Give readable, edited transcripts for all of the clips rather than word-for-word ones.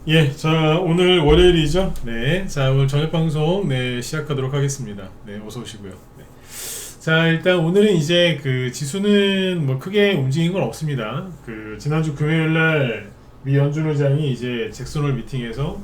예, 자, 오늘 월요일이죠. 네, 자, 오늘 저녁 방송, 네, 시작하도록 하겠습니다. 네, 어서 오시고요. 네. 자, 일단 오늘은 이제 그 지수는 뭐 크게 움직인 건 없습니다. 그 지난주 금요일 날 미 연준 의장이 이제 잭슨홀 미팅에서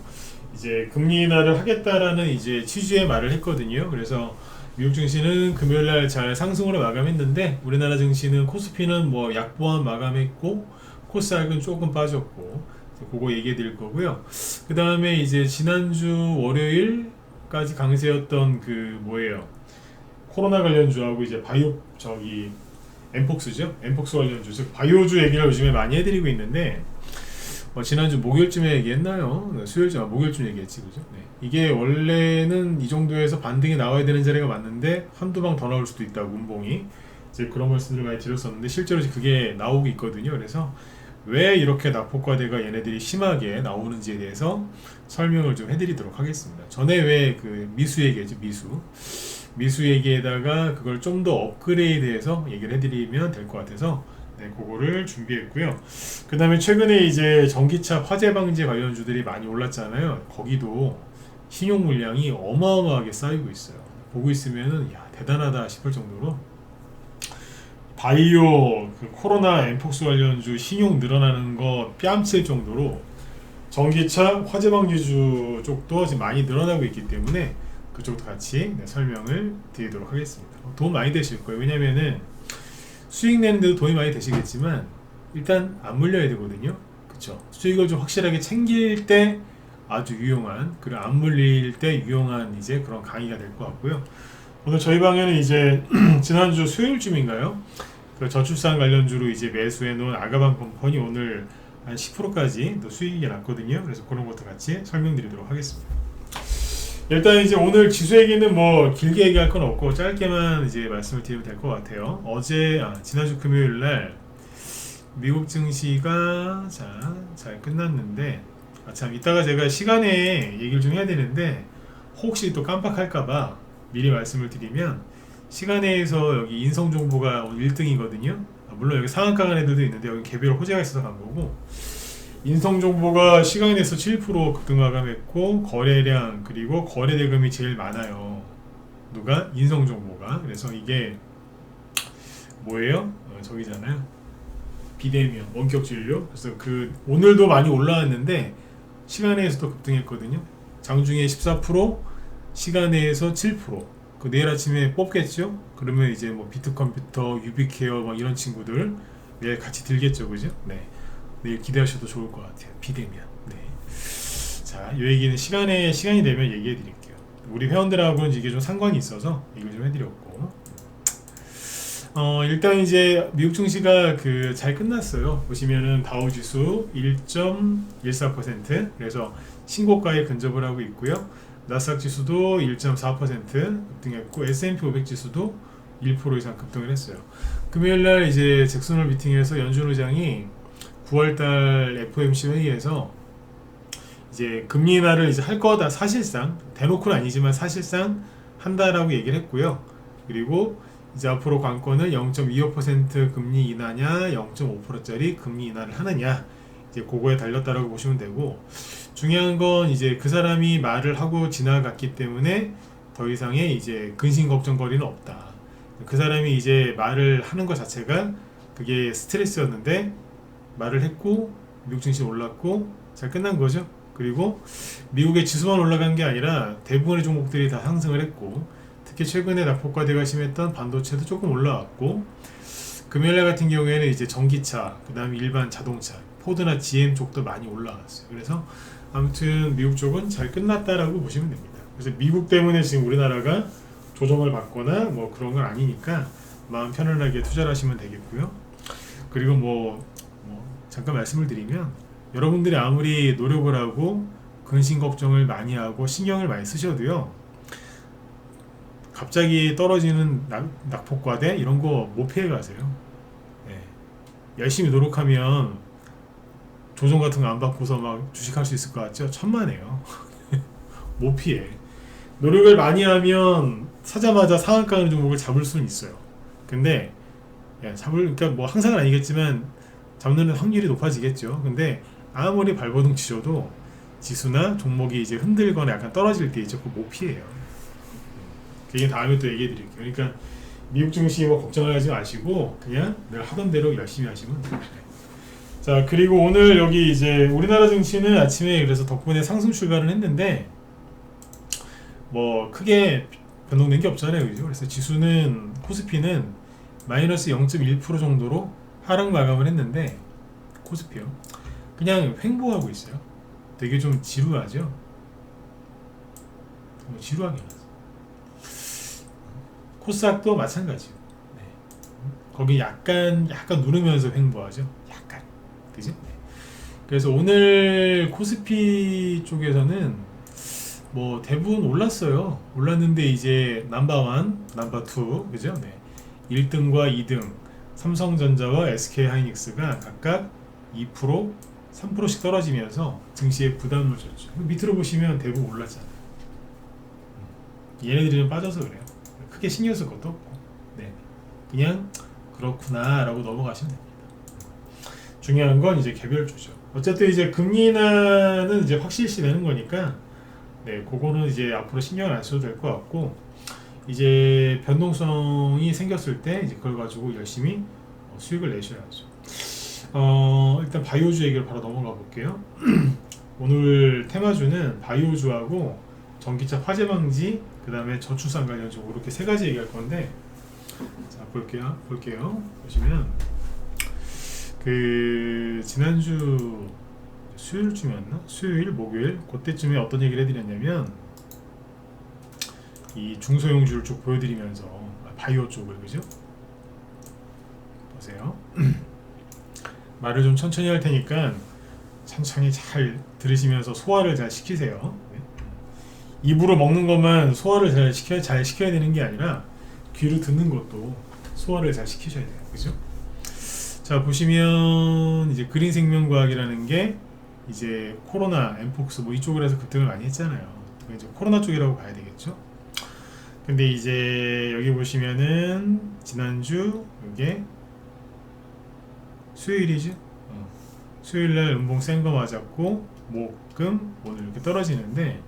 이제 금리 인하를 하겠다라는 이제 취지의 말을 했거든요. 그래서 미국 증시는 금요일 날 잘 상승으로 마감했는데 우리나라 증시는 코스피는 뭐 약보합 마감했고 코스닥은 조금 빠졌고 그거 얘기해 드릴 거고요. 그 다음에 이제 지난주 월요일까지 강세였던 그 뭐예요? 코로나 관련주하고 이제 바이오 저기 엠폭스죠? 엠폭스 관련주 즉 바이오주 얘기를 요즘에 많이 해드리고 있는데 지난주 목요일쯤에 얘기했나요? 네, 수요일쯤 목요일쯤 얘기했지 그죠? 네. 이게 원래는 이 정도에서 반등이 나와야 되는 자리가 맞는데 한두 방 더 나올 수도 있다고 운봉이 이제 그런 말씀들을 많이 드렸었는데 실제로 그게 나오고 있거든요. 그래서 왜 이렇게 낙폭과대가 얘네들이 심하게 나오는지에 대해서 설명을 좀 해드리도록 하겠습니다. 전에 왜 그 미수 얘기했죠, 미수 얘기에다가 그걸 좀 더 업그레이드해서 얘기를 해드리면 될 것 같아서 네, 그거를 준비했고요. 그 다음에 최근에 이제 전기차 화재 방지 관련주들이 많이 올랐잖아요. 거기도 신용 물량이 어마어마하게 쌓이고 있어요. 보고 있으면은 야 대단하다 싶을 정도로 바이오 그 코로나 엠폭스 관련주 신용 늘어나는 거 뺨칠 정도로 전기차 화재 방지주 쪽도 지금 많이 늘어나고 있기 때문에 그쪽도 같이 네, 설명을 드리도록 하겠습니다. 도움 많이 되실 거예요. 왜냐면은 수익 내는 데도 도움이 많이 되시겠지만 일단 안 물려야 되거든요. 그쵸? 수익을 좀 확실하게 챙길 때 아주 유용한, 그리고 안 물릴 때 유용한 이제 그런 강의가 될 것 같고요. 오늘 저희 방에는 이제 지난주 수요일쯤인가요? 그 저출산 관련주로 이제 매수해 놓은 아가방 컴퍼니 오늘 한 10%까지 또 수익이 났거든요. 그래서 그런 것도 같이 설명드리도록 하겠습니다. 일단 이제 오늘 지수 얘기는 뭐 길게 얘기할 건 없고 짧게만 이제 말씀을 드리면 될 것 같아요. 지난주 금요일 날 미국 증시가 잘 끝났는데 참 이따가 제가 시간에 얘기를 좀 해야 되는데 혹시 또 깜빡할까봐 미리 말씀을 드리면 시간에서 여기 인성 정보가 1등이거든요. 물론 여기 상한가 간 애들도 있는데 여기 개별 호재가 있어서 간 거고 인성정보가 시간에서 7% 급등 마감했고 거래량 그리고 거래 대금이 제일 많아요. 누가? 인성정보가. 그래서 이게 뭐예요? 저기잖아요. 비대면 원격 진료. 그래서 그 오늘도 많이 올라왔는데 시간에서도 급등했거든요. 장중에 14%, 시간에서 7%. 그 내일 아침에 뽑겠죠? 그러면 이제 뭐 비트컴퓨터, 유비케어 막 이런 친구들 내일 같이 들겠죠, 그죠? 네. 내일 기대하셔도 좋을 것 같아요. 비대면. 네. 자, 이 얘기는 시간이 되면 얘기해 드릴게요. 우리 회원들하고는 이게 좀 상관이 있어서 얘기를 좀 해드렸고. 일단 이제 미국 증시가 그 잘 끝났어요. 보시면은 다우지수 1.14% 그래서 신고가에 근접을 하고 있고요. 나스닥 지수도 1.4% 급등했고 S&P 500 지수도 1% 이상 급등을 했어요. 금요일날 이제 잭슨홀 미팅에서 연준 의장이 9월달 FOMC 회의에서 이제 금리 인하를 이제 할 거다 사실상 대놓고는 아니지만 사실상 한다라고 얘기를 했고요. 그리고 이제 앞으로 관건은 0.25% 금리 인하냐 0.5%짜리 금리 인하를 하느냐 이제 그거에 달렸다라고 보시면 되고 중요한 건 이제 그 사람이 말을 하고 지나갔기 때문에 더 이상의 이제 근심 걱정거리는 없다. 그 사람이 이제 말을 하는 것 자체가 그게 스트레스였는데 말을 했고 미국 증시 올랐고 잘 끝난 거죠. 그리고 미국의 지수만 올라간 게 아니라 대부분의 종목들이 다 상승을 했고 특히 최근에 낙폭과대가 심했던 반도체도 조금 올라왔고 금요일날 같은 경우에는 이제 전기차 그 다음에 일반 자동차 포드나 GM 쪽도 많이 올라왔어요. 그래서 아무튼 미국 쪽은 잘 끝났다라고 보시면 됩니다. 그래서 미국 때문에 지금 우리나라가 조정을 받거나 뭐 그런 건 아니니까 마음 편안하게 투자를 하시면 되겠고요. 그리고 뭐 잠깐 말씀을 드리면 여러분들이 아무리 노력을 하고 근심 걱정을 많이 하고 신경을 많이 쓰셔도요 갑자기 떨어지는 낙폭과대 이런 거 못 피해 가세요. 네. 열심히 노력하면 조정 같은 거 안 받고서 막 주식할 수 있을 것 같죠? 천만에요. 못 피해. 노력을 많이 하면 사자마자 상한가 하는 종목을 잡을 수는 있어요. 근데 그러니까 뭐 항상은 아니겠지만 잡는 확률이 높아지겠죠. 근데 아무리 발버둥 치셔도 지수나 종목이 이제 흔들거나 약간 떨어질 때 이제 못 피해요. 그게 다음에 또 얘기해 드릴게요. 그러니까 미국 증시 뭐 걱정을 하지 마시고 그냥 늘 하던 대로 열심히 하시면 돼요. 자, 그리고 오늘 여기 이제 우리나라 증시는 아침에 그래서 덕분에 상승 출발을 했는데 뭐 크게 변동된 게 없잖아요, 그죠? 그래서 지수는 코스피는 마이너스 0.1% 정도로 하락 마감을 했는데 코스피요. 그냥 횡보하고 있어요. 되게 좀 지루하죠? 지루하게 나왔어요. 코스닥도 마찬가지고. 네. 거기 약간 누르면서 횡보하죠. 약간, 그죠? 네. 그래서 오늘 코스피 쪽에서는 뭐 대부분 올랐어요. 올랐는데 이제 넘버1, 넘버2, 그죠? 네. 1등과 2등 삼성전자와 SK하이닉스가 각각 2%, 3%씩 떨어지면서 증시에 부담을 줬죠. 밑으로 보시면 대부분 올랐잖아요. 얘네들이 빠져서 그래요. 크게 신경 쓸 것도 없고, 네, 그냥 그렇구나 라고 넘어가시면 됩니다. 중요한 건 이제 개별주죠. 어쨌든 이제 금리 인하는 이제 확실시 되는 거니까, 네, 그거는 이제 앞으로 신경을 안 써도 될 것 같고, 이제 변동성이 생겼을 때 이제 그걸 가지고 열심히 수익을 내셔야죠. 일단 바이오주 얘기를 바로 넘어가 볼게요. 오늘 테마주는 바이오주하고 전기차 화재 방지, 그 다음에 저출산 관련주로 이렇게 세 가지 얘기할 건데, 자, 볼게요. 보시면 그 지난주 수요일쯤이었나? 수요일, 목요일 그때쯤에 어떤 얘기를 해드렸냐면 이 중소형주를 쭉 보여드리면서 바이오 쪽을, 그죠? 보세요. 말을 좀 천천히 할 테니까 천천히 잘 들으시면서 소화를 잘 시키세요. 네. 입으로 먹는 것만 소화를 잘 시켜야 되는 게 아니라 귀로 듣는 것도 소화를 잘 시키셔야 돼요. 그죠? 자, 보시면 이제 그린생명과학이라는 게 이제 코로나, 엠폭스 뭐 이쪽으로 해서 급등을 많이 했잖아요. 이제 코로나 쪽이라고 봐야 되겠죠? 근데 이제 여기 보시면은 지난주 이게 수요일이죠? 수요일날 음봉 센 거 맞았고 목, 금, 오늘 이렇게 떨어지는데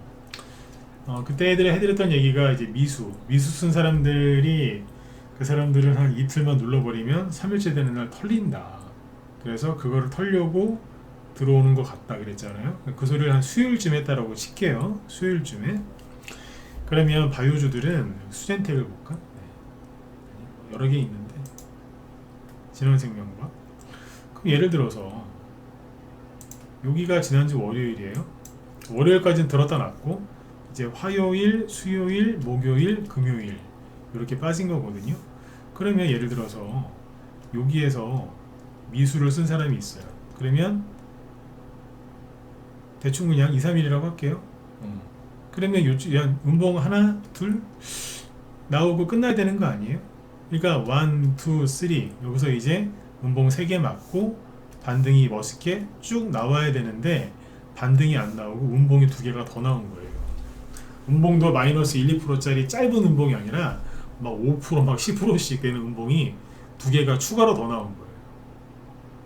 그때 해드렸던 얘기가 이제 미수 쓴 사람들이 그 사람들은 한 이틀만 눌러버리면 3일째 되는 날 털린다. 그래서 그거를 털려고 들어오는 것 같다 그랬잖아요. 그 소리를 한 수요일쯤 했다라고 칠게요. 수요일쯤에. 그러면 바이오주들은 수젠텍을 볼까? 네. 여러 개 있는데 진원생명과 그럼 예를 들어서 여기가 지난주 월요일이에요. 월요일까지는 들었다 놨고 이제 화요일, 수요일, 목요일, 금요일 이렇게 빠진 거거든요. 그러면 예를 들어서 여기에서 미수를 쓴 사람이 있어요. 그러면 대충 그냥 2, 3일이라고 할게요. 그러면 한 음봉 하나, 둘 나오고 끝나야 되는 거 아니에요? 그러니까 1, 2, 3 여기서 이제 음봉 3개 맞고 반등이 멋있게 쭉 나와야 되는데 반등이 안 나오고 음봉이 2개가 더 나온 거예요. 음봉도 마이너스 1, 2%짜리 짧은 음봉이 아니라 막 5%, 막 10%씩 되는 음봉이 2개가 추가로 더 나온 거예요.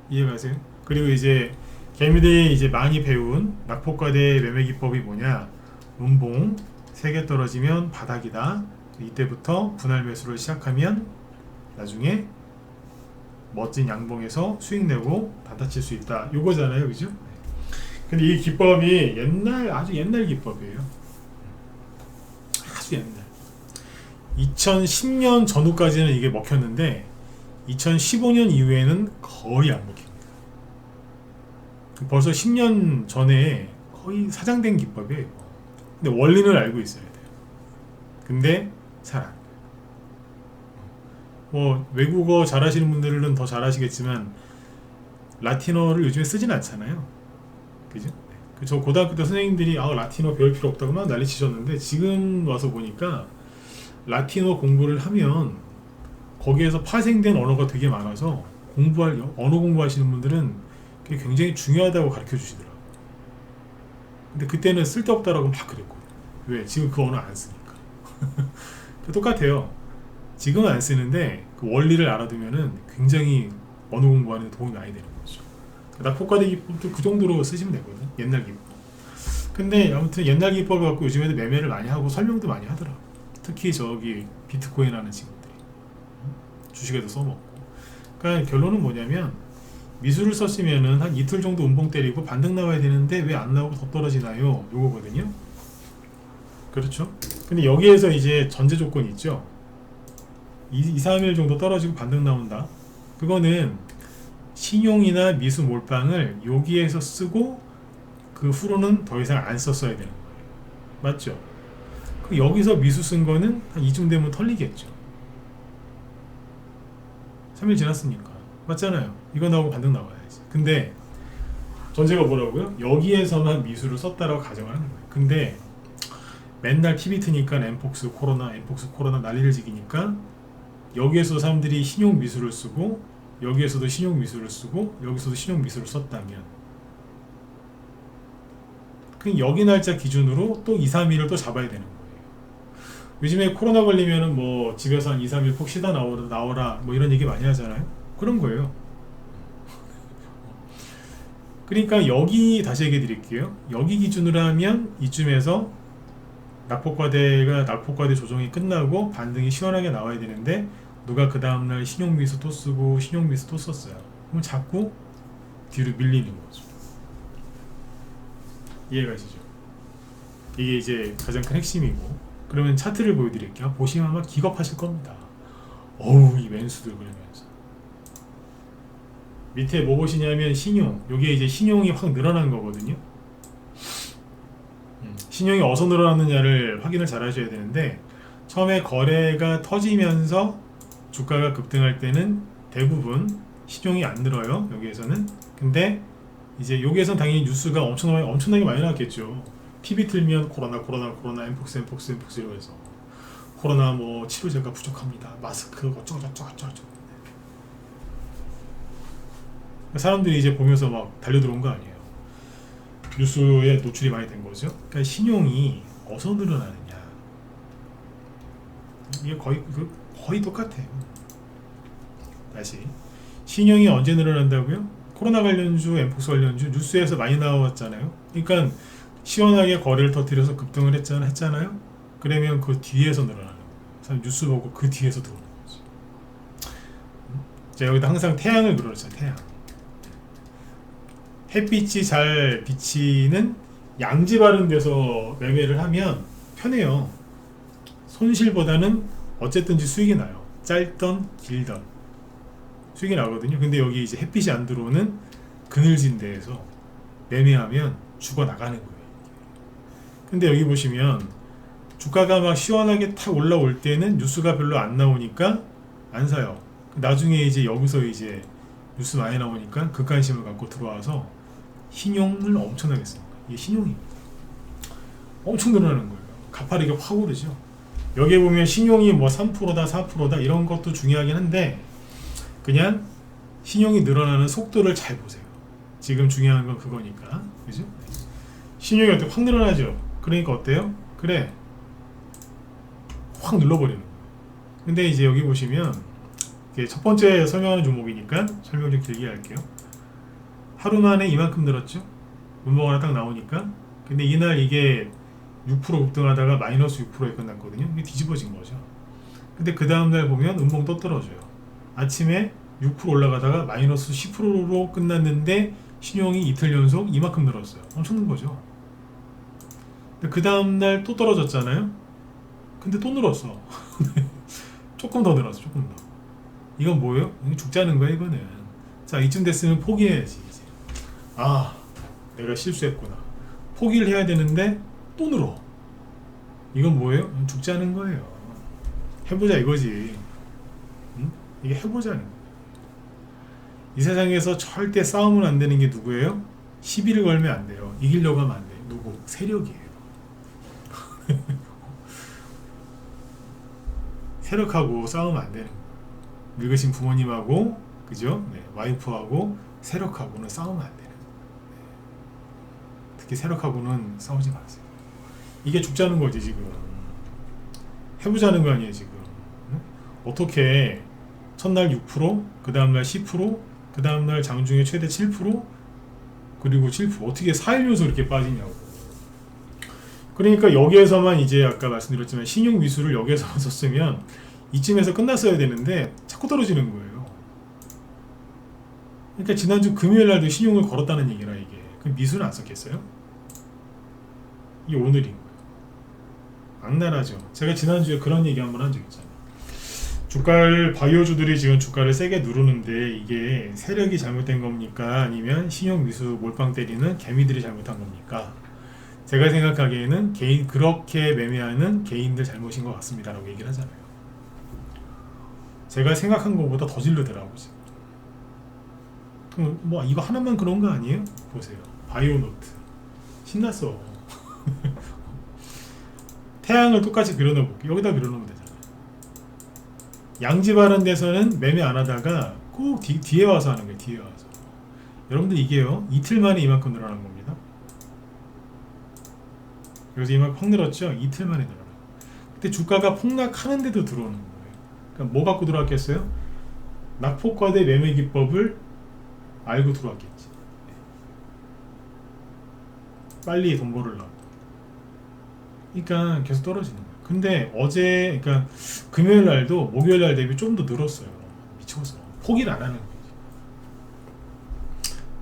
이해가세요? 그리고 이제 개미들이 이제 많이 배운 낙폭과대 매매 기법이 뭐냐? 음봉 3개 떨어지면 바닥이다. 이때부터 분할 매수를 시작하면 나중에 멋진 양봉에서 수익 내고 받아칠 수 있다. 요거잖아요, 그죠? 근데 이 기법이 아주 옛날 기법이에요. 아주 옛날. 2010년 전후까지는 이게 먹혔는데 2015년 이후에는 거의 안 먹힙니다. 벌써 10년 전에 거의 사장된 기법이에요. 근데 원리는 알고 있어야 돼요. 근데 잘 안 돼요. 뭐 외국어 잘하시는 분들은 더 잘하시겠지만 라틴어를 요즘에 쓰진 않잖아요. 그죠? 저 고등학교 때 선생님들이 라틴어 배울 필요 없다고 막 난리 치셨는데 지금 와서 보니까 라틴어 공부를 하면 거기에서 파생된 언어가 되게 많아서 언어 공부하시는 분들은 그게 굉장히 중요하다고 가르쳐 주시더라고요. 근데 그때는 쓸데없다라고 막 그랬거든요. 왜? 지금 그 언어 안 쓰니까. 똑같아요. 지금은 안 쓰는데 그 원리를 알아두면은 굉장히 언어 공부하는 데 도움이 많이 되는 거죠. 낙폭과대 기법도 그 정도로 쓰시면 되거든요. 옛날 기법. 근데 아무튼 옛날 기법을 갖고 요즘에도 매매를 많이 하고 설명도 많이 하더라. 특히 저기 비트코인 하는 친구들이 주식에도 써먹고. 그러니까 결론은 뭐냐면 미수를 썼으면은 한 이틀 정도 운봉 때리고 반등 나와야 되는데 왜 안 나오고 더 떨어지나요? 요거거든요. 그렇죠? 근데 여기에서 이제 전제 조건이 있죠. 2, 3일 정도 떨어지고 반등 나온다. 그거는 신용이나 미수 몰빵을 여기에서 쓰고 그 후로는 더 이상 안 썼어야 되는 거예요. 맞죠? 그 여기서 미수 쓴 거는 한 이쯤 되면 털리겠죠. 3일 지났으니까. 맞잖아요. 이거 나오고 반등 나와야지. 근데 전제가 뭐라고요? 여기에서만 미수를 썼다라고 가정하는 거예요. 근데 맨날 TV 트니까 엠폭스 코로나 난리를 지기니까 여기에서 사람들이 신용 미수를 쓰고 여기에서도 신용 미수를 쓰고 여기서도 신용 미수를 썼다면 그 여기 날짜 기준으로 또 2, 3일을 또 잡아야 되는 거예요. 요즘에 코로나 걸리면은 뭐 집에서 한 2, 3일 푹 쉬다 나오라 뭐 이런 얘기 많이 하잖아요. 그런 거예요. 그러니까 여기 다시 얘기해 드릴게요. 여기 기준으로 하면 이쯤에서 낙폭과대 조정이 끝나고 반등이 시원하게 나와야 되는데 누가 그 다음날 신용미수 또 쓰고 신용미수 또 썼어요. 그럼 자꾸 뒤로 밀리는 거죠. 이해가시죠? 이게 이제 가장 큰 핵심이고. 그러면 차트를 보여드릴게요. 보시면 아마 기겁하실 겁니다. 어우 이 맨수들 그러면서 밑에 뭐 보시냐면 신용. 여기에 이제 신용이 확 늘어난 거거든요. 신용이 어디서 늘어났느냐를 확인을 잘 하셔야 되는데 처음에 거래가 터지면서 주가가 급등할 때는 대부분 신용이 안 늘어요. 여기에서는. 근데 이제 여기에서는 당연히 뉴스가 엄청나게 많이 나왔겠죠. TV 틀면 코로나 엠폭스 이러면서 코로나 뭐 치료제가 부족합니다. 마스크 어쩌고 사람들이 이제 보면서 막 달려들어온 거 아니에요. 뉴스에 노출이 많이 된 거죠. 그러니까 신용이 어디서 늘어나느냐. 이게 거의 똑같아요. 다시 신용이 언제 늘어난다고요? 코로나 관련주, 엠폭스 관련주 뉴스에서 많이 나왔잖아요. 그러니까 시원하게 거래를 터뜨려서 급등을 했잖아요. 그러면 그 뒤에서 늘어나는 거예요. 뉴스 보고 그 뒤에서 들어오는 거죠. 제가 여기다 항상 태양을 그려놨잖아요. 태양. 햇빛이 잘 비치는 양지 바른 데서 매매를 하면 편해요. 손실보다는 어쨌든지 수익이 나요. 짧던 길던 수익이 나거든요. 근데 여기 이제 햇빛이 안 들어오는 그늘진 데에서 매매하면 죽어 나가는 거예요. 근데 여기 보시면 주가가 막 시원하게 탁 올라올 때는 뉴스가 별로 안 나오니까 안 사요. 나중에 이제 여기서 이제 뉴스 많이 나오니까 극관심을 갖고 들어와서 신용을 엄청나게 씁니다. 이게 신용입니다. 엄청 늘어나는 거예요. 가파르게 확 오르죠. 여기에 보면 신용이 뭐 3%다 4%다 이런 것도 중요하긴 한데 그냥 신용이 늘어나는 속도를 잘 보세요. 지금 중요한 건 그거니까. 그죠? 신용이 어떻게 확 늘어나죠? 그러니까 어때요? 그래. 확 눌러버리는 거예요. 근데 이제 여기 보시면 첫 번째 설명하는 종목이니까 설명 좀 길게 할게요. 하루 만에 이만큼 늘었죠? 운봉 하나 딱 나오니까. 근데 이날 이게 6% 급등하다가 마이너스 6%에 끝났거든요. 이게 뒤집어진 거죠. 근데 그 다음날 보면 운봉 또 떨어져요. 아침에 6% 올라가다가 마이너스 10%로 끝났는데 신용이 이틀 연속 이만큼 늘었어요. 엄청난 거죠. 근데 그 다음날 또 떨어졌잖아요. 근데 또 늘었어. 조금 더 늘었어. 조금 더. 이건 뭐예요? 이거 죽자는 거야 이거는. 자 이쯤 됐으면 포기해야지 이제. 아 내가 실수했구나. 포기를 해야 되는데 또 늘어. 이건 뭐예요? 죽자는 거예요. 해보자 이거지. 응? 이게 해보자는 거예요. 이 세상에서 절대 싸우면 안 되는 게 누구예요? 시비를 걸면 안 돼요. 이기려고 하면 안 돼요. 누구? 세력이에요. 세력하고 싸우면 안 되는 거예요. 늙으신 부모님하고 그죠? 네, 와이프하고 세력하고는 싸우면 안 되는 거예요. 네. 특히 세력하고는 싸우지 마세요. 이게 죽자는 거지 지금. 해보자는 거 아니에요 지금. 응? 어떻게 첫날 6%, 그 다음날 10%, 그 다음날 장중에 최대 7%, 그리고 7% 어떻게 4일 연속 이렇게 빠지냐고. 그러니까 여기에서만 이제 아까 말씀드렸지만 신용 미수를 여기에서만 썼으면 이쯤에서 끝났어야 되는데 자꾸 떨어지는 거예요. 그러니까 지난주 금요일 날도 신용을 걸었다는 얘기라 이게. 그 미수는 안 썼겠어요? 이게 오늘인 거예요. 악랄하죠. 제가 지난주에 그런 얘기 한번 한 적 있잖아요. 주가를 바이오주들이 지금 주가를 세게 누르는데 이게 세력이 잘못된 겁니까? 아니면 신용 미수 몰빵 때리는 개미들이 잘못한 겁니까? 제가 생각하기에는 그렇게 매매하는 개인들 잘못인 것 같습니다 라고 얘기를 하잖아요. 제가 생각한 것보다 더 질르더라고 지금. 그럼 뭐 이거 하나만 그런 거 아니에요? 보세요. 바이오노트 신났어. 태양을 똑같이 그려놓을게요. 여기다 그려놓으면 되잖아요. 양지바른 데서는 매매 안 하다가 꼭 뒤에 와서 하는 거예요. 뒤에 와서. 여러분들 이게요. 이틀 만에 이만큼 늘어난 겁니다. 그래서 이만큼 확 늘었죠. 이틀 만에 늘어나요. 그때 주가가 폭락하는데도 들어오는 거예요. 그러니까 뭐 갖고 들어왔겠어요? 낙폭과대 매매 기법을 알고 들어왔겠지. 빨리 돈 벌으려고. 그러니까 계속 떨어지는 거예요. 근데 어제, 그러니까 금요일 날도 목요일 날 대비 좀 더 늘었어요. 미쳐서 포기를 안 하는 거예요.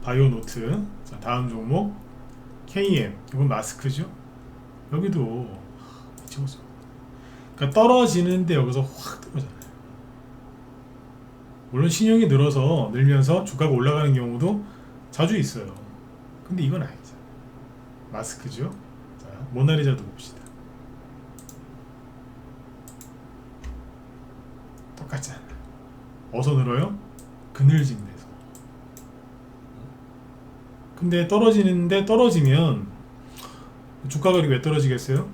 바이오노트. 자, 다음 종목 KM. 이건 마스크죠. 여기도 미쳐서. 그러니까 떨어지는데 여기서 확 떨어지잖아요. 물론 신용이 늘면서 주가가 올라가는 경우도 자주 있어요. 근데 이건 아니죠. 마스크죠. 자, 모나리자도 봅시다. 똑같지 않아요. 어디서 늘어요? 그늘진 데서. 근데 떨어지면 주가가 왜 떨어지겠어요?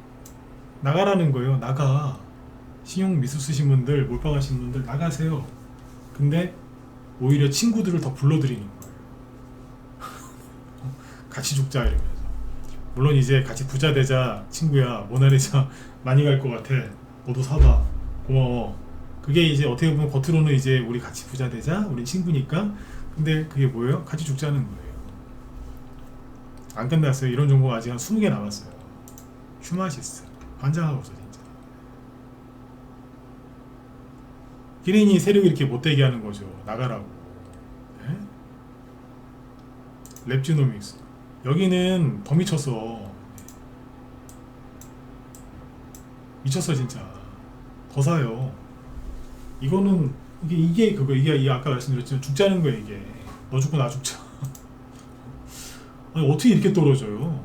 나가라는 거예요. 나가. 신용 미수 쓰신 분들, 몰빵하신 분들 나가세요. 근데 오히려 친구들을 더 불러들이는 거예요. 같이 죽자 이러면서. 물론 이제 같이 부자 되자 친구야. 모나리자 많이 갈 것 같아. 너도 사봐. 고마워. 그게 이제 어떻게 보면 겉으로는 이제 우리 같이 부자 되자. 우리 친구니까. 근데 그게 뭐예요? 같이 죽자는 거예요. 안 끝났어요. 이런 정보가 아직 한 20개 남았어요. 휴마시스. 환장하고서 진짜. 기린이 세력이 이렇게 못되게 하는 거죠. 나가라고. 네? 랩지노믹스. 여기는 더 미쳤어. 미쳤어 진짜. 더 사요. 이거는 이게 아까 말씀드렸지만 죽자는 거예요 이게. 너 죽고 나 죽자. 아니 어떻게 이렇게 떨어져요?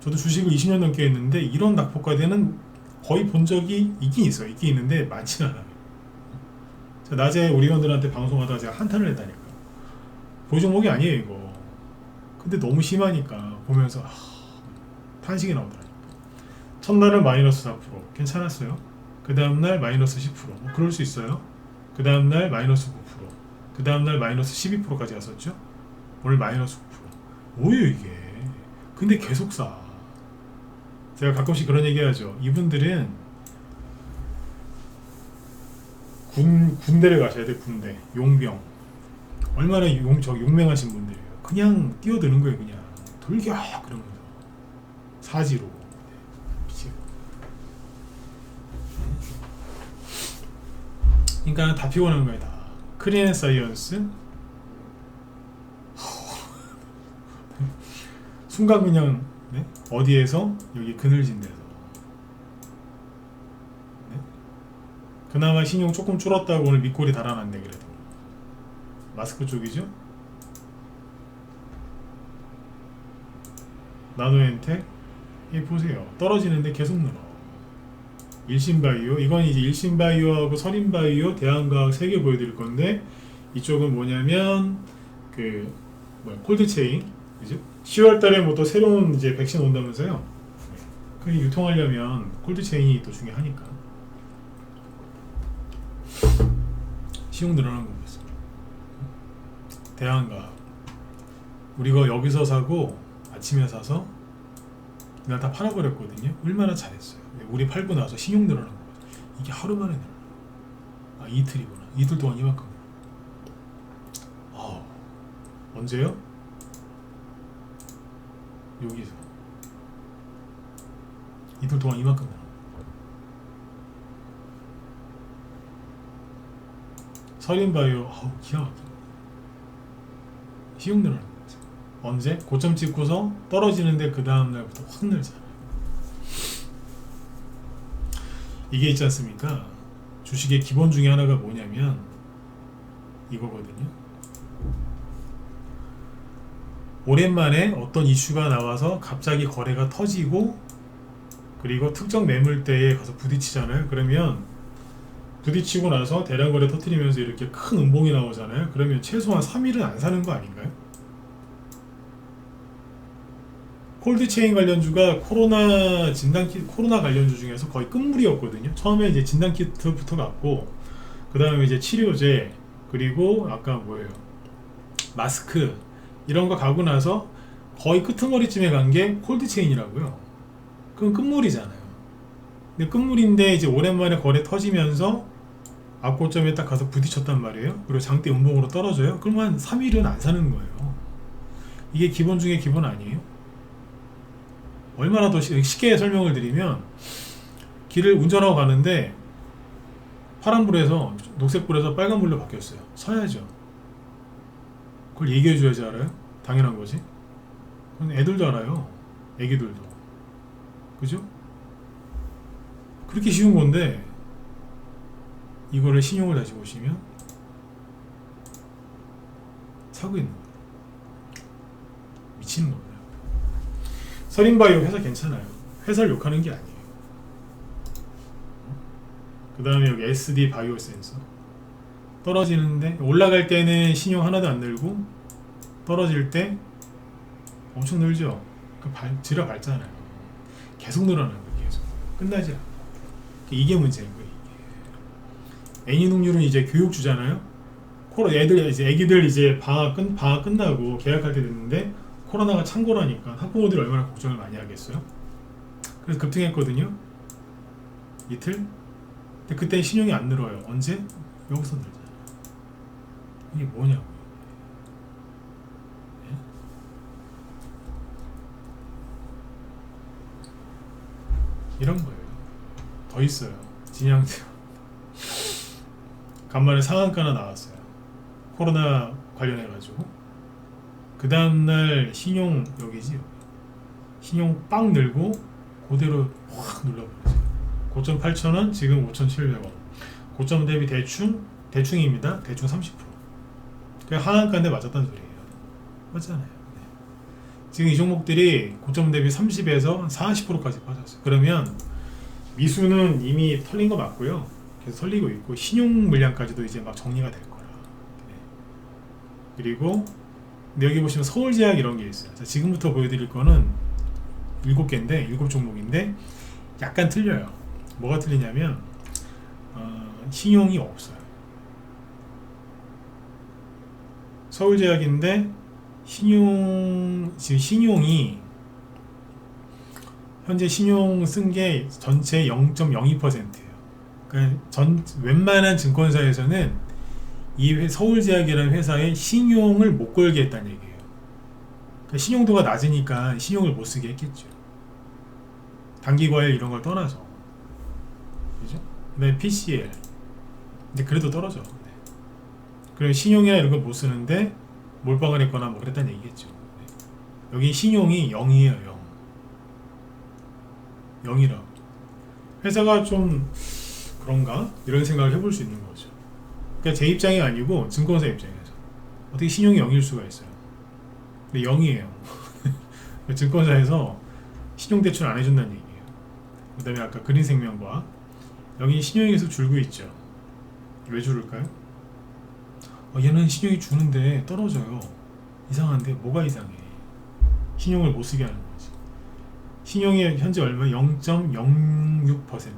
저도 주식을 20년 넘게 했는데 이런 낙폭과대는 거의 본 적이 있긴 있어요. 있긴 있는데 많진 않아요. 낮에 우리 회원들한테 방송하다가 제가 한탄을 했다니까. 보유 종목이 아니에요 이거. 근데 너무 심하니까 보면서 탄식이 나오더라니까. 첫날은 마이너스 4% 괜찮았어요. 그 다음날 마이너스 10% 뭐 그럴 수 있어요. 그 다음날 마이너스 9%, 그 다음날 마이너스 12%까지 갔었죠. 오늘 마이너스 9%. 뭐예요 이게. 근데 계속 사. 제가 가끔씩 그런 얘기 하죠. 이분들은 군대를 가셔야 돼. 군대. 용병. 얼마나 용맹하신 분들이에요. 그냥 뛰어드는 거예요. 그냥 돌격 그러면서 사지로. 그러니까 다 피곤한 거예요. 다. 크리엔사이언스 순간 그냥 네? 어디에서 여기 그늘진 데서 네? 그나마 신용 조금 줄었다고 오늘 밑골이 달아났네. 그래도 마스크 쪽이죠. 나노엔텍 이 보세요. 떨어지는데 계속 늘어. 일신바이오 이건 이제 일신바이오하고 서린바이오 대한과학 3개 보여드릴 건데 이쪽은 뭐냐면 콜드체인 그죠? 10월달에 뭐 또 새로운 이제 백신 온다면서요. 그게 유통하려면 콜드체인이 또 중요하니까 신용 늘어난 거 보세요. 대한과학 우리가 여기서 사고 아침에 사서 그날 다 팔아버렸거든요. 얼마나 잘했어요. 우리 팔고 나서 신용 늘어난 거죠. 이게 하루 만에 늘어나. 아 이틀이구나. 이틀 동안 이만큼. 언제요? 여기서 이틀 동안 이만큼 늘어. 서린바이오 기가 막혀. 시용 늘어나는 거지. 언제? 고점 찍고서 떨어지는데 그 다음날부터 확 늘잖아요. 이게 있지 않습니까? 주식의 기본 중에 하나가 뭐냐면 이거거든요. 오랜만에 어떤 이슈가 나와서 갑자기 거래가 터지고 그리고 특정 매물대에 가서 부딪히잖아요. 그러면 부딪히고 나서 대량 거래 터뜨리면서 이렇게 큰 음봉이 나오잖아요. 그러면 최소한 3일은 안 사는 거 아닌가요? 콜드체인 관련주가 코로나 관련주 중에서 거의 끝물이었거든요. 처음에 이제 진단키트부터 갔고, 그 다음에 이제 치료제, 그리고 아까 뭐예요? 마스크, 이런 거 가고 나서 거의 끄트머리쯤에 간 게 콜드체인이라고요. 그건 끝물이잖아요. 근데 끝물인데 이제 오랜만에 거래 터지면서 앞고점에 딱 가서 부딪혔단 말이에요. 그리고 장대 음봉으로 떨어져요. 그러면 3일은 안 사는 거예요. 이게 기본 중에 기본 아니에요? 얼마나 더 쉽게 설명을 드리면, 길을 운전하고 가는데 파란불에서 녹색불에서 빨간불로 바뀌었어요. 서야죠. 그걸 얘기해줘야지 알아요? 당연한 거지. 그건 애들도 알아요. 애기들도. 그죠? 그렇게 쉬운 건데 이거를 신용을 다시 보시면 사고 있는 거예요. 미치는 거예요. 서린바이오 회사 괜찮아요. 회사를 욕하는 게 아니에요. 그 다음에 여기 SD 바이오 센서 떨어지는데, 올라갈 때는 신용 하나도 안 늘고 떨어질 때 엄청 늘죠. 지라 밟잖아요. 계속 늘어나는 거예요. 계속 끝나지 않아요. 이게 문제인 거예요. 애니농률은 이제 교육주잖아요. 애기들 이제 방학 끝나고 계약할 때 됐는데 코로나가 창궐하니까 학부모들이 얼마나 걱정을 많이 하겠어요. 그래서 급등했거든요. 이틀. 근데 그때 신용이 안 늘어요. 언제? 여기서 늘잖아요. 이게 뭐냐고요. 네? 이런 거예요. 더 있어요. 진양대 간만에 상한가나 나왔어요. 코로나 관련해가지고. 그 다음날 신용 여기지, 신용 빵 늘고 그대로 확 눌러버렸어요. 고점 8,000원, 지금 5,700원. 고점 대비 대충입니다. 대충 30%. 그냥 하한가인데 맞았단 소리예요. 맞잖아요. 네. 지금 이 종목들이 고점 대비 30에서 40%까지 빠졌어요. 그러면 미수는 이미 털린 거 맞고요. 계속 털리고 있고, 신용 물량까지도 이제 막 정리가 될 거라. 네. 그리고 여기 보시면 서울제약 이런 게 있어요. 자, 지금부터 보여드릴 거는 7개인데 7종목인데 약간 틀려요. 뭐가 틀리냐면 신용이 없어요. 서울제약인데 지금 신용이 현재 신용 쓴 게 전체 0.02%예요. 그러니까 웬만한 증권사에서는 이 서울제약이라는 회사에 신용을 못 걸게 했다는 얘기예요. 그러니까 신용도가 낮으니까 신용을 못 쓰게 했겠죠. 단기과열 이런 걸 떠나서. 그죠? 그다음에 PCL. 근데 그래도 떨어져. 네. 그럼 신용이나 이런 걸 못 쓰는데 몰빵을 했거나 뭐 그랬다는 얘기겠죠. 네. 여기 신용이 0이에요. 0. 0이라고. 회사가 좀 그런가? 이런 생각을 해볼 수 있는 거죠. 그러니까 제 입장이 아니고 증권사 입장에서 어떻게 신용이 0일 수가 있어요. 근데 0이에요. 증권사에서 신용대출 안 해준다는 얘기예요. 그 다음에 아까 그린생명과 여기 신용이 계속 줄고 있죠. 왜 줄을까요? 얘는 신용이 주는데 떨어져요. 이상한데 뭐가 이상해? 신용을 못 쓰게 하는 거지. 신용이 현재 얼마? 0.06%.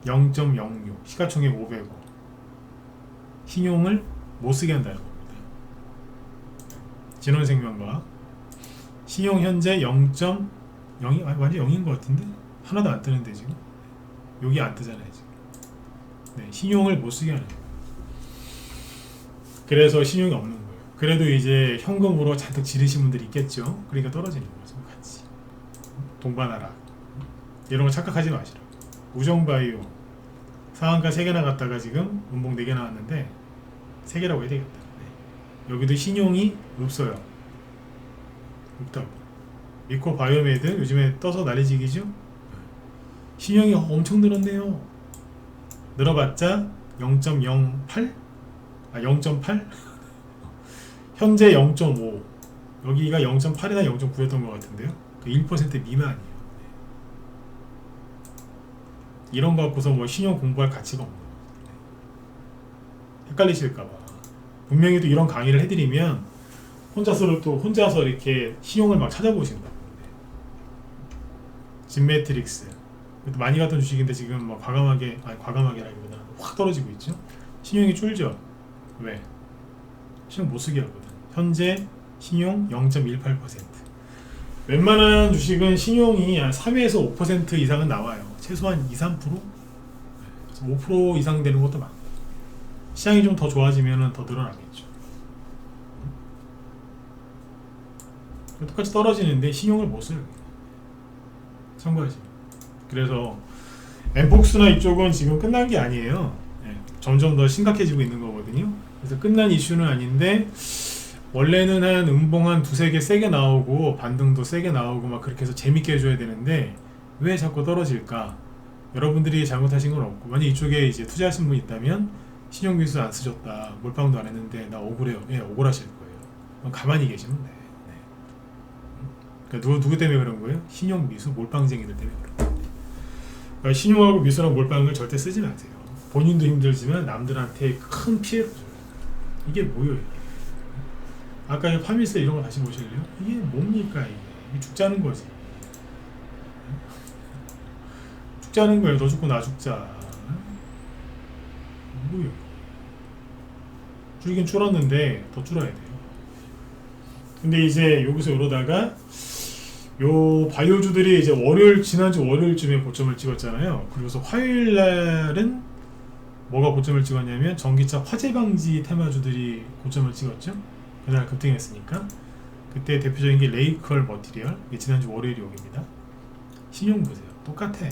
0.06. 시가총액 500억. 신용을 못 쓰게 한다는 겁니다. 진원생명과 신용 현재 0.0이 완전 0인 것 같은데? 하나도 안 뜨는데 지금? 여기 안 뜨잖아요 지금. 네, 신용을 못 쓰게 하는 거예요. 그래서 신용이 없는 거예요. 그래도 이제 현금으로 잔뜩 지르신 분들이 있겠죠. 그러니까 떨어지는 거죠 같이. 동반하라. 이런 거 착각하지 마시라. 우정바이오 상한가 3개 나갔다가 지금 음봉 4개 나왔는데 3개라고 해야 되겠다. 네. 여기도 신용이 없어요. 없다고. 미코바이오메드 요즘에 떠서 난리지기죠. 신용이 엄청 늘었네요. 늘어봤자 0.08? 0.8? 현재 0.5. 여기가 0.8이나 0.9였던 것 같은데요. 그 1% 미만이에요. 이런 거 갖고서 뭐 신용 공부할 가치가 없는 거예요. 헷갈리실까봐. 분명히 또 이런 강의를 해드리면 혼자서 이렇게 신용을 막 찾아보신다고. 진매트릭스 많이 갔던 주식인데 지금 뭐 과감하게라기보다는 확 떨어지고 있죠. 신용이 줄죠. 왜? 신용 못 쓰게 하거든. 현재 신용 0.18%. 웬만한 주식은 신용이 한 3에서 5% 이상은 나와요. 최소한 2, 3%? 5% 이상 되는 것도 많고. 시장이 좀 더 좋아지면 더 늘어나겠죠. 똑같이 떨어지는데 신용을 못 써요. 참고하지. 그래서 엠폭스나 이쪽은 지금 끝난 게 아니에요. 네, 점점 더 심각해지고 있는 거거든요. 그래서 끝난 이슈는 아닌데 원래는 한 음봉 한 2-3개 세게 나오고 반등도 세게 나오고 막 그렇게 해서 재밌게 해줘야 되는데 왜 자꾸 떨어질까? 여러분들이 잘못하신 건 없고, 만약 이쪽에 이제 투자하신 분 있다면 신용미수 안 쓰셨다, 몰빵도 안 했는데 나 억울해요. 예, 억울하실 거예요. 그럼 가만히 계시면 돼. 네. 그러니까 누구 때문에 그런 거예요? 신용미수 몰빵쟁이들 때문에 그런 거예요. 그러니까 신용하고 미수랑 몰빵을 절대 쓰지 마세요. 본인도 힘들지만 남들한테 큰 피해를 줘요. 이게 뭐예요? 아까 파미스 이런 거 다시 보실래요? 이게 뭡니까 이게 죽자는 거지. 죽자는 거예요. 너 죽고 나 죽자. 뭐예요? 줄긴 줄었는데 더 줄어야 돼요. 근데 이제 여기서 이러다가 요 바이오주들이 이제 지난주 월요일쯤에 고점을 찍었잖아요. 그리고서 화요일날은 뭐가 고점을 찍었냐면 전기차 화재 방지 테마주들이 고점을 찍었죠. 그날 급등했으니까. 그때 대표적인 게 레이컬 머티리얼. 이게 지난주 월요일이 여기입니다. 신용 보세요. 똑같아.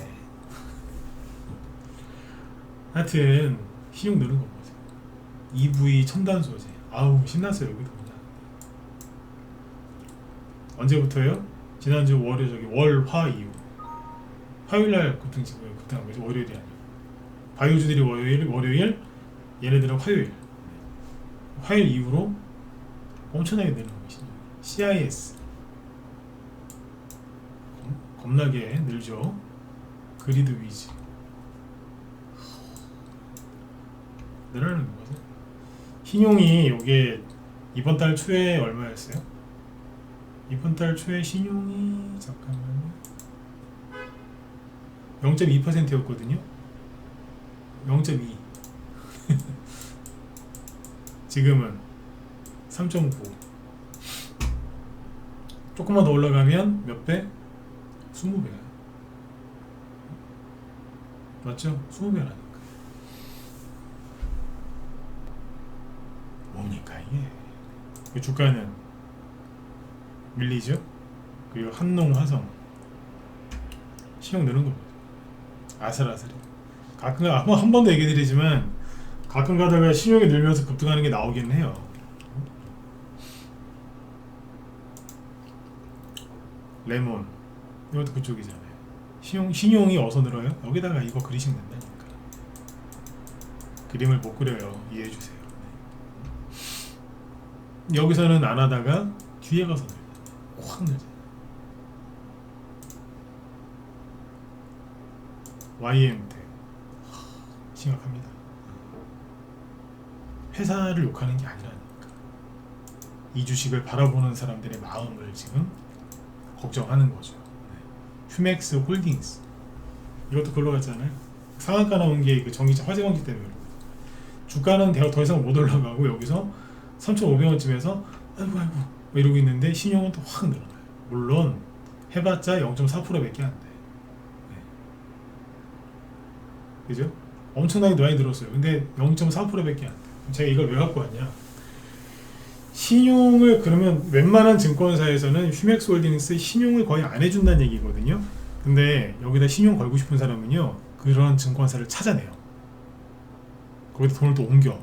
하여튼 신용 느는 거 보세요. EV 첨단 소재. 아우 신났어요. 여기도 그냥. 언제부터요? 지난주 월화 이후. 화요일날 급등한 거죠. 월요일이 아니고. 바이오주들이 월요일, 얘네들은 화요일. 화요일 이후로 엄청나게 내는 것이죠. CIS 겁나게 늘죠. 그리드 위즈 늘어나는 거죠. 신용이 요게 이번 달 초에 얼마였어요? 이번 달 초에 신용이 잠깐만요. 0.2%였거든요. 0.2 지금은 3.9. 조금만 더 올라가면 몇 배? 20배. 맞죠? 20배라니까. 뭡니까 이게? 주가는 밀리죠? 그리고 한농, 화성 신용 느는 겁니다. 아슬아슬해. 가끔 한 번 더 얘기드리지만 가끔 가다가 신용이 늘면서 급등하는 게 나오긴 해요. 레몬 이것도 그쪽이잖아요. 신용이 어디서 늘어요? 여기다가 이거 그리시면 된다니까. 그림을 못 그려요. 이해해주세요. 여기서는 안 하다가 뒤에 가서 늘어요. 확 늘어요. YMT 심각합니다. 회사를 욕하는 게 아니라니까. 이 주식을 바라보는 사람들의 마음을 지금 걱정하는 거죠. 휴맥스 홀딩스 이것도 글로 갔잖아요. 상한가 나온 게 그 전기차 화재 방지 때문에 그런 거죠. 주가는 더 이상 못 올라가고 여기서 3,500원쯤에서 아이고 이러고 있는데 신용은 또 확 늘어나요. 물론 해봤자 0.4%밖에 안 돼. 네. 그죠? 엄청나게 많이 늘었어요. 근데 0.4%밖에 안 돼. 제가 이걸 왜 갖고 왔냐? 신용을 그러면 웬만한 증권사에서는 휴맥스홀딩스 신용을 거의 안 해준다는 얘기거든요. 근데 여기다 신용 걸고 싶은 사람은요, 그런 증권사를 찾아내요. 거기다 돈을 또 옮겨.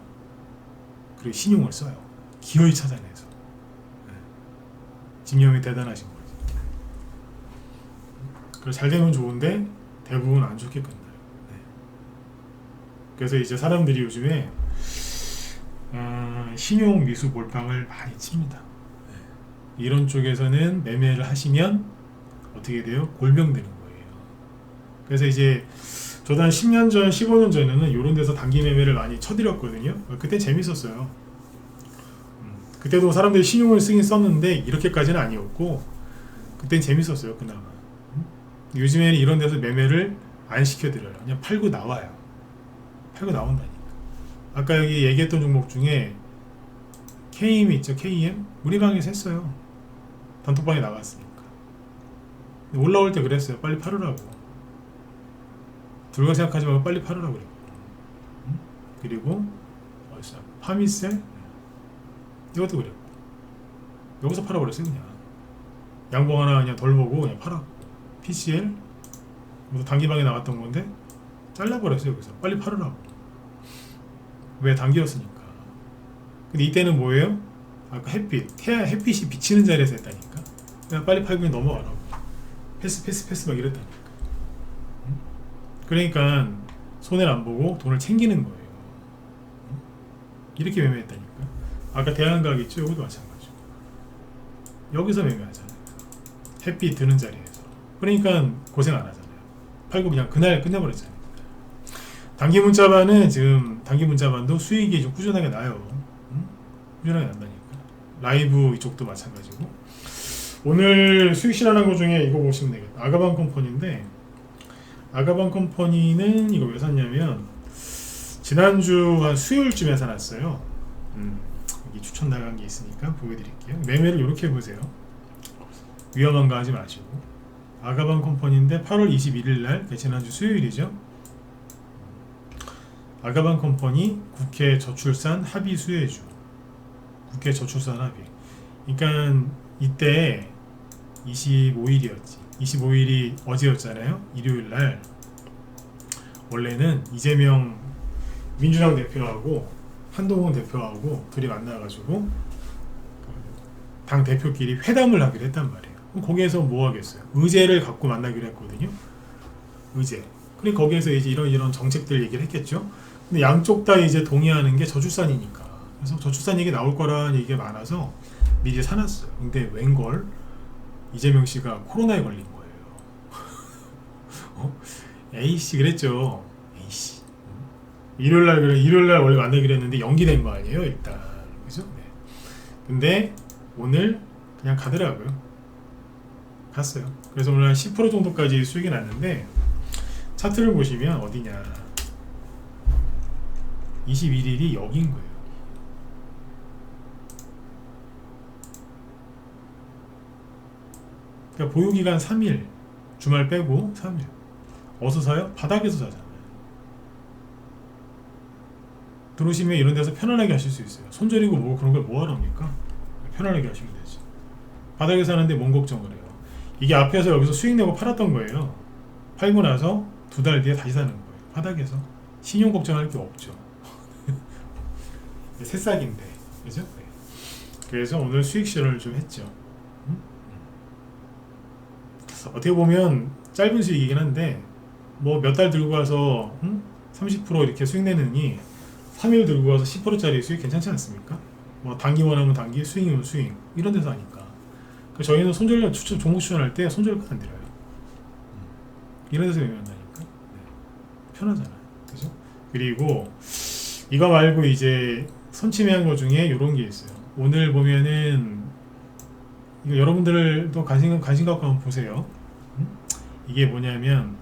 그리고 신용을 써요. 기어이 찾아내서. 네. 집념이 대단하신 거지. 그래서 잘 되면 좋은데 대부분 안 좋게 끝나요. 네. 그래서 이제 사람들이 요즘에 신용 미수 몰빵을 많이 칩니다. 네. 이런 쪽에서는 매매를 하시면 어떻게 돼요? 골병되는 거예요. 그래서 이제 저도 한 10년 전, 15년 전에는 이런 데서 단기 매매를 많이 쳐드렸거든요. 그때 재밌었어요. 그때도 사람들이 신용을 쓰긴 썼는데 이렇게까지는 아니었고 그땐 재밌었어요, 그나마. 요즘에는 이런 데서 매매를 안 시켜드려요. 그냥 팔고 나와요. 팔고 나온다니까. 아까 여기 얘기했던 종목 중에 KM 있죠, KM? 우리 방에서 했어요. 단톡방에 나갔으니까. 올라올 때 그랬어요. 빨리 팔으라고. 들어가 생각하지 말고 빨리 팔으라고 그래요. 그리고 파미셀 이것도 그래요. 여기서 팔아버렸어요. 그냥 양봉 하나 그냥 덜 보고 그냥 팔아. PCL 이것도 단기방에 나갔던 건데 잘라버렸어요. 여기서 빨리 팔으라고. 왜? 단기였으니까. 근데 이때는 뭐예요? 아까 햇빛이 비치는 자리에서 했다니까. 그냥 빨리 팔고 그냥 넘어가라고. 패스 막 이랬다니까. 그러니까 손해를 안 보고 돈을 챙기는 거예요. 이렇게 매매했다니까. 아까 대한각 있죠? 이것도 마찬가지고. 여기서 매매하잖아요. 햇빛 드는 자리에서. 그러니까 고생 안 하잖아요. 팔고 그냥 그날 끝내버렸잖아요. 단기 문자반은 지금 단기 문자반도 수익이 좀 꾸준하게 나요. 꾸준하게 난다니까. 라이브 이쪽도 마찬가지고. 오늘 수익 실현한 것 중에 이거 보시면 되겠다. 아가방 컴퍼니인데, 아가방 컴퍼니는 이거 왜 샀냐면 지난주 한 수요일쯤에 사놨어요. 여기 추천 나간 게 있으니까 보여드릴게요. 매매를 이렇게 해보세요. 위험한 거 하지 마시고. 아가방 컴퍼니인데 8월 21일 날, 지난주 수요일이죠. 아가방 컴퍼니 국회 저출산 합의 수혜주. 국회 저출산 합의. 그러니까 이때 25일이었지. 25일이 어제였잖아요. 일요일날. 원래는 이재명 민주당 대표하고 한동훈 대표하고 둘이 만나가지고 당 대표끼리 회담을 하기로 했단 말이에요. 거기에서 뭐 하겠어요? 의제를 갖고 만나기로 했거든요. 의제. 그리고 거기에서 이제 이런 정책들 얘기를 했겠죠. 근데 양쪽 다 이제 동의하는 게 저출산이니까. 그래서 저출산 얘기 나올 거라는 얘기가 많아서 미리 사놨어요. 근데 웬걸 이재명 씨가 코로나에 걸린 거예요. A씨 그랬죠. A씨. 일요일날 원래 만나기로 했는데 연기된 거 아니에요, 일단. 그죠? 네. 근데 오늘 그냥 가더라고요. 갔어요. 그래서 오늘 한 10% 정도까지 수익이 났는데, 차트를 보시면 어디냐. 21일이 여기인 거예요. 그러니까 보유기간 3일, 주말 빼고 3일. 어디서 사요? 바닥에서 사잖아요. 들어오시면 이런 데서 편안하게 하실 수 있어요. 손절이고 뭐 그런 걸 뭐하러 합니까? 편안하게 하시면 되지. 바닥에 사는데 뭔 걱정을 해요. 이게 앞에서 여기서 수익 내고 팔았던 거예요. 팔고 나서 2달 뒤에 다시 사는 거예요. 바닥에서. 신용 걱정할 게 없죠. 새싹인데. 그죠? 네. 그래서 오늘 수익 실현을 좀 했죠. 어떻게 보면 짧은 수익이긴 한데 뭐 몇 달 들고 가서 30% 이렇게 수익 내느니 3일 들고 가서 10%짜리 수익 괜찮지 않습니까? 뭐 단기 원하면 단기, 스윙이면 스윙 이런 데서 하니까. 저희는 손절 종목 추천할 때 손절가 안 드려요. 이런 데서 매매한다니까. 네. 편하잖아요. 그죠? 그리고 이거 말고 이제 선침해한 거 중에 이런 게 있어요. 오늘 보면은 이거 여러분들도 관심 갖고 한번 보세요. 이게 뭐냐면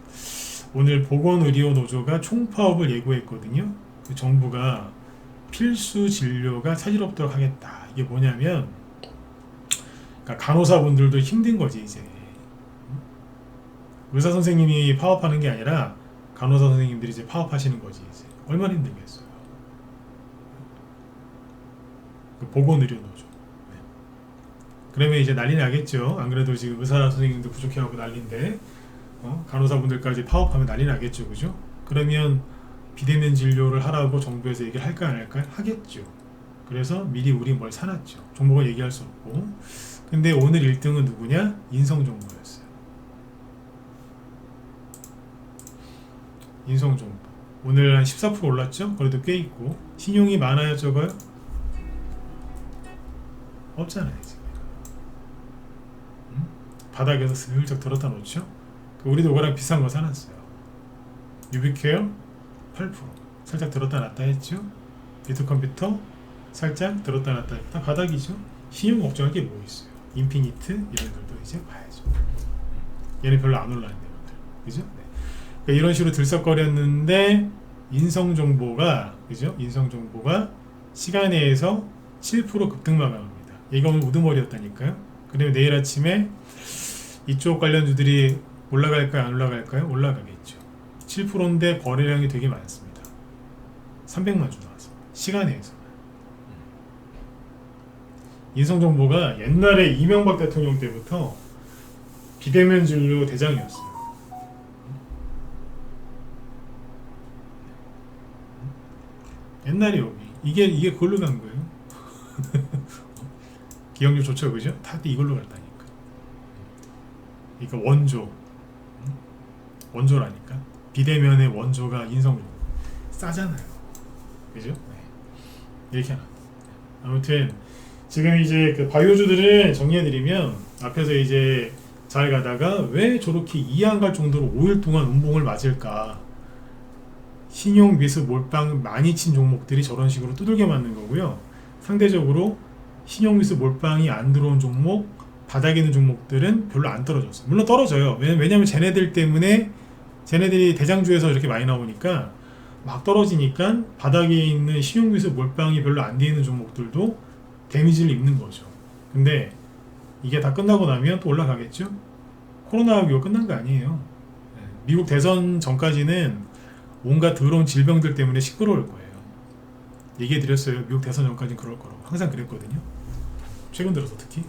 오늘 보건의료노조가 총파업을 예고했거든요. 그 정부가 필수 진료가 차질 없도록 하겠다. 이게 뭐냐면 그러니까 간호사분들도 힘든 거지 이제. 의사 선생님이 파업하는 게 아니라 간호사 선생님들이 이제 파업하시는 거지 이제. 얼마나 힘들겠어요. 그 보건의료노조. 그러면 이제 난리 나겠죠. 안 그래도 지금 의사 선생님도 부족해하고 난리인데 간호사분들까지 파업하면 난리 나겠죠, 그죠? 그러면 비대면 진료를 하라고 정부에서 얘기를 할까 안 할까? 하겠죠. 그래서 미리 우리 뭘 사놨죠. 정보가 얘기할 수 없고. 근데 오늘 1등은 누구냐? 인성정보였어요. 인성정보. 오늘 한 14% 올랐죠? 그래도 꽤 있고. 신용이 많아요, 적어요? 없잖아요, 지금. 바닥에서 슬쩍 들었다 놓죠? 우리도 그거랑 비싼 거 사놨어요. 유비케어 8% 살짝 들었다 놨다 했죠. 비트컴퓨터 살짝 들었다 놨다 했다. 바닥이죠. 신용 걱정할 게 뭐 있어요. 인피니트 이런 것도 이제 봐야죠. 얘는 별로 안 올랐는데 그죠? 네. 그러니까 이런 식으로 들썩거렸는데 인성정보가 그죠? 인성정보가 시간에서 7% 급등 마감합니다. 얘가 오늘 우두머리였다니까요. 그러면 내일 아침에 이쪽 관련주들이 올라갈까요? 안 올라갈까요? 올라가겠죠. 7%인데 거래량이 되게 많습니다. 300만 주 나왔습니다. 시간에서만. 인성정보가 옛날에 이명박 대통령 때부터 비대면 진료 대장이었어요. 옛날에 여기 이게 그걸로 간 거예요. 기억력 좋죠, 그죠? 다들 이걸로 갔다니까. 그러니까 원조라니까. 비대면의 원조가 인성정보. 싸잖아요, 그죠? 네. 이렇게 하나. 아무튼 지금 이제 그 바이오주들을 정리해드리면 앞에서 이제 잘 가다가 왜 저렇게 이해 안 갈 정도로 5일 동안 운봉을 맞을까? 신용 미수 몰빵 많이 친 종목들이 저런 식으로 두들겨 맞는 거고요. 상대적으로 신용 미수 몰빵이 안 들어온 종목, 바닥에 있는 종목들은 별로 안 떨어졌어요. 물론 떨어져요. 왜냐면 쟤네들 때문에 쟤네들이 대장주에서 이렇게 많이 나오니까 막 떨어지니까 바닥에 있는 신용 미수 몰빵이 별로 안 돼 있는 종목들도 데미지를 입는 거죠. 근데 이게 다 끝나고 나면 또 올라가겠죠? 코로나19가 끝난 거 아니에요. 미국 대선 전까지는 온갖 더러운 질병들 때문에 시끄러울 거예요. 얘기해 드렸어요. 미국 대선 전까지는 그럴 거라고. 항상 그랬거든요. 최근 들어서 특히.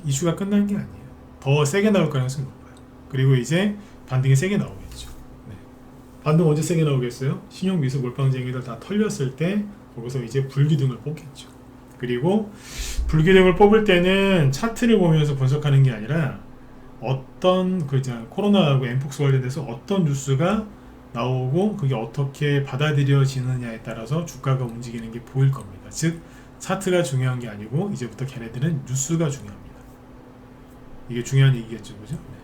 이슈가 끝난 게 아니에요. 더 세게 나올 가능성이 높아요. 그리고 이제 반등이 세게 나오겠죠. 네. 반등 언제 세게 나오겠어요? 신용 미수 몰빵쟁이들 다 털렸을 때 거기서 이제 불기둥을 뽑겠죠. 그리고 불기둥을 뽑을 때는 차트를 보면서 분석하는 게 아니라 어떤 코로나하고 엠폭스 관련돼서 어떤 뉴스가 나오고 그게 어떻게 받아들여지느냐에 따라서 주가가 움직이는 게 보일 겁니다. 즉 차트가 중요한 게 아니고 이제부터 걔네들은 뉴스가 중요합니다. 이게 중요한 얘기겠죠, 그죠? 네.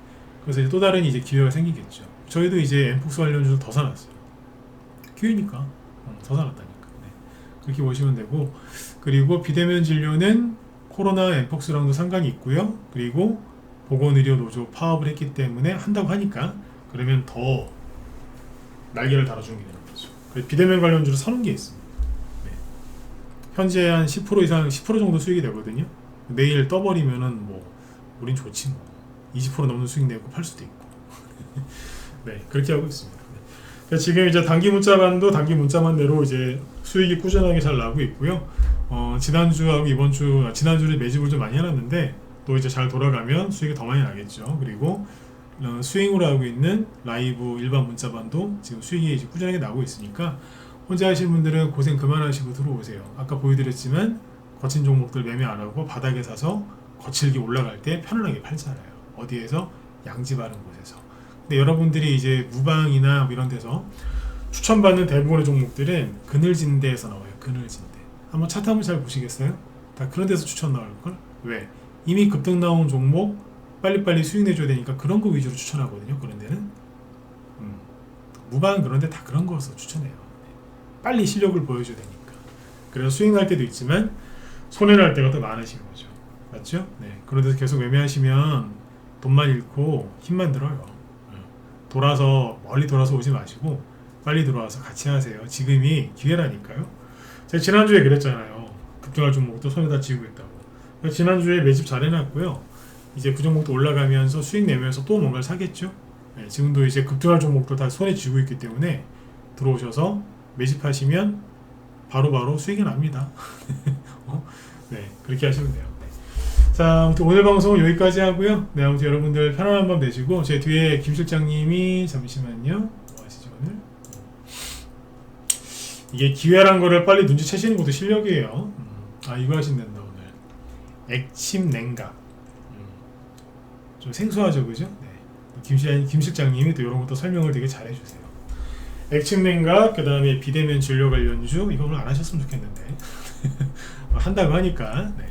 그래서 이제 또 다른 이제 기회가 생기겠죠. 저희도 이제 엠폭스 관련주를 더 사놨어요. 기회니까 더 사놨다니까. 네. 그렇게 보시면 되고, 그리고 비대면 진료는 코로나 엠폭스랑도 상관이 있고요. 그리고 보건의료노조 파업을 했기 때문에 한다고 하니까 그러면 더 날개를 달아주는 게 되는 거죠. 그래서 비대면 관련주로 사는 게 있습니다. 네. 현재 한 10% 이상 10% 정도 수익이 되거든요. 내일 떠버리면은 뭐 우린 좋지 뭐 20% 넘는 수익 내고 팔 수도 있고. 네, 그렇게 하고 있습니다. 네. 지금 이제 단기 문자반도 단기 문자만대로 이제 수익이 꾸준하게 잘 나고 있고요. 지난주하고 지난주에 매집을 좀 많이 해놨는데 또 이제 잘 돌아가면 수익이 더 많이 나겠죠. 그리고 스윙으로 하고 있는 라이브 일반 문자반도 지금 수익이 이제 꾸준하게 나고 있으니까 혼자 하시는 분들은 고생 그만하시고 들어오세요. 아까 보여드렸지만 거친 종목들 매매 안 하고 바닥에 사서 거칠게 올라갈 때 편안하게 팔잖아요. 어디에서? 양지 바른 곳에서. 근데 여러분들이 이제 무방이나 이런 데서 추천받는 대부분의 종목들은 그늘진 데에서 나와요. 그늘진 데. 한번 차트 한번 잘 보시겠어요? 다 그런 데서 추천 나올걸? 왜? 이미 급등 나온 종목 빨리빨리 수익 내줘야 되니까 그런 거 위주로 추천하거든요. 그런 데는 무방 그런 데 다 그런 거서 추천해요. 빨리 실력을 보여줘야 되니까. 그래서 수익 날 때도 있지만 손해 날 때가 더 많으신 거죠. 맞죠? 네. 그런 데서 계속 매매하시면 돈만 잃고 힘만 들어요. 멀리 돌아서 오지 마시고 빨리 들어와서 같이 하세요. 지금이 기회라니까요. 제가 지난주에 그랬잖아요. 급등할 종목도 손에다 쥐고 있다고. 지난주에 매집 잘 해놨고요. 이제 그 종목도 올라가면서 수익 내면서 또 뭔가를 사겠죠. 네, 지금도 이제 급등할 종목도 다 손에 쥐고 있기 때문에 들어오셔서 매집하시면 바로바로 수익이 납니다. 네, 그렇게 하시면 돼요. 네. 자, 아무튼 오늘 방송은 여기까지 하고요. 네, 아무튼 여러분들 편안한 밤 되시고, 제 뒤에 김 실장님이 잠시만요. 뭐 하시죠 오늘? 이게 기회란 거를 빨리 눈치채시는 것도 실력이에요. 아, 이거 하신단다 오늘. 액침 냉각. 좀 생소하죠, 그죠? 네. 김 실장님이 또 이런 것도 설명을 되게 잘 해주세요. 액침 냉각, 그 다음에 비대면 진료 관련주, 이걸 안 하셨으면 좋겠는데. 한다고 하니까, 네.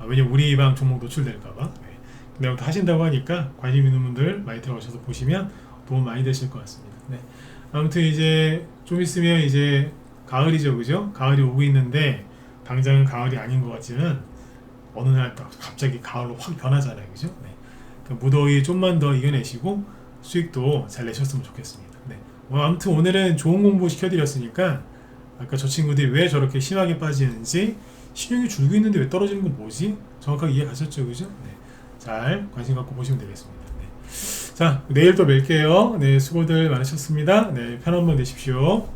왜냐면 우리 방 종목 노출될까봐. 네. 근데 아무튼 하신다고 하니까 관심 있는 분들 많이 들어가셔서 보시면 도움 많이 되실 것 같습니다. 네. 아무튼 이제 좀 있으면 이제 가을이죠, 그죠? 가을이 오고 있는데 당장은 가을이 아닌 것 같지만 어느 날 또 갑자기 가을로 확 변하잖아요, 그죠? 네. 그러니까 무더위 좀만 더 이겨내시고 수익도 잘 내셨으면 좋겠습니다. 네. 아무튼 오늘은 좋은 공부 시켜드렸으니까 아까 저 친구들이 왜 저렇게 심하게 빠지는지 신용이 줄고 있는데 왜 떨어지는 건 뭐지? 정확하게 이해 가셨죠, 그죠? 네. 잘 관심 갖고 보시면 되겠습니다. 네. 자, 내일 또 뵐게요. 네, 수고들 많으셨습니다. 네, 편한 밤 되십시오.